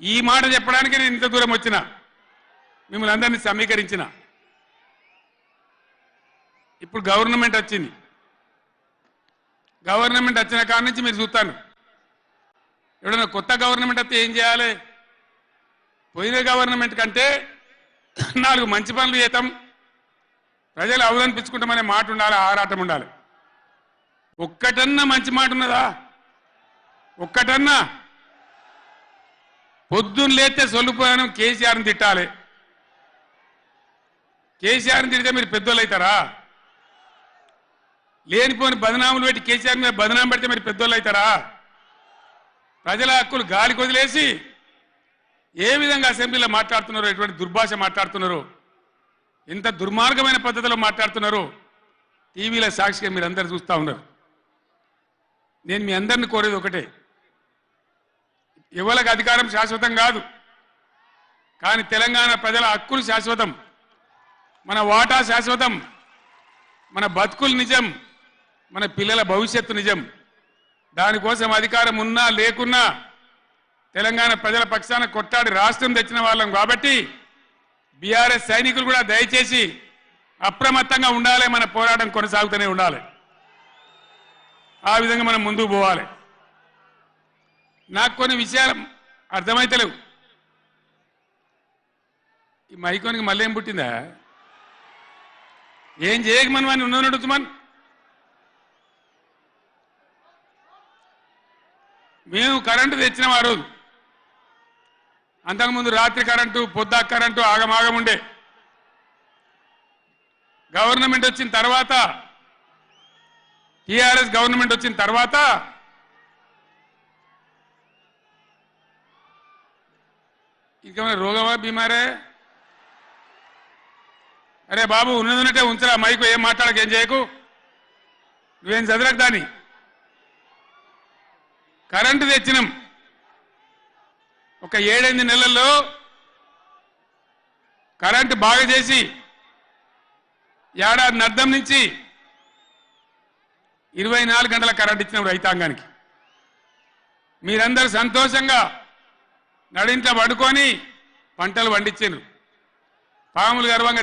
ఈ మాట చెప్పడానికి నేను ఇంత దూరం వచ్చిన మిమ్మల్ని అందరినీ సమీకరించిన ఇప్పుడు గవర్నమెంట్ వచ్చింది గవర్నమెంట్ వచ్చిన కాడ నుంచి మీరు చూస్తాను ఎవడన్నా కొత్త గవర్నమెంట్ వస్తే ఏం చేయాలి పోయిన గవర్నమెంట్ కంటే 4 మంచి పనులు చేద్దాం ప్రజలు అవలనిపించుకుంటామనే మాట ఉండాలి ఆరాటం ఉండాలి ఒక్కటన్నా మంచి మాట ఉన్నదా ఒక్కటన్నా పొద్దున్న లేస్తే సొల్లుపోయాను కేసీఆర్ని తిట్టాలి కేసీఆర్ని తిడితే మీరు పెద్దోళ్ళు అవుతారా లేనిపోని బదనాములు పెట్టి కేసీఆర్ మీద బదనాం పెడితే మీరు పెద్దోళ్ళు అవుతారా ప్రజల హక్కులు గాలికి వదిలేసి ఏ విధంగా అసెంబ్లీలో మాట్లాడుతున్నారో ఎటువంటి దుర్భాష మాట్లాడుతున్నారో ఎంత దుర్మార్గమైన పద్ధతిలో మాట్లాడుతున్నారో టీవీలో సాక్షిగా మీరు అందరూ చూస్తూ ఉన్నారు నేను మీ అందరిని కోరేది ఒకటే ఎవరికి అధికారం శాశ్వతం కాదు కానీ తెలంగాణ ప్రజల హక్కులు శాశ్వతం మన వాటా శాశ్వతం మన బతుకులు నిజం మన పిల్లల భవిష్యత్తు నిజం దానికోసం అధికారం ఉన్నా లేకున్నా తెలంగాణ ప్రజల పక్షాన కొట్టాడి రాష్ట్రం తెచ్చిన వాళ్ళం కాబట్టి బీఆర్ఎస్ సైనికులు కూడా దయచేసి అప్రమత్తంగా ఉండాలి మన పోరాటం కొనసాగుతూనే ఉండాలి ఆ విధంగా మనం ముందుకు పోవాలి నాకు కొన్ని విషయాలు అర్థమైతలేవు ఈ మైకోనికి మళ్ళీ ఏం పుట్టిందా ఏం చేయకమని వాడిని ఉన్నడుతుమని మేము కరెంటు తెచ్చినాం ఆ రోజు అంతకుముందు రాత్రి కరెంటు పొద్దా కరెంటు ఆగమాగం ఉండే గవర్నమెంట్ వచ్చిన తర్వాత టీఆర్ఎస్ గవర్నమెంట్ వచ్చిన తర్వాత ఇంకేమైనా రోగమా బీమారే అరే బాబు ఉన్నదంటే ఉంచరా మైకు ఏం మాట్లాడక ఏం చేయకు నువ్వేం చదరకు దాన్ని కరెంటు తెచ్చినాం ఒక 7-8 నెలల్లో కరెంటు బాగా చేసి ఏడాది అర్థం నుంచి 24 గంటల కరెంటు ఇచ్చినాం రైతాంగానికి మీరందరూ సంతోషంగా నడింట్లో పడుకొని పంటలు పండించారు పాములు గర్వంగా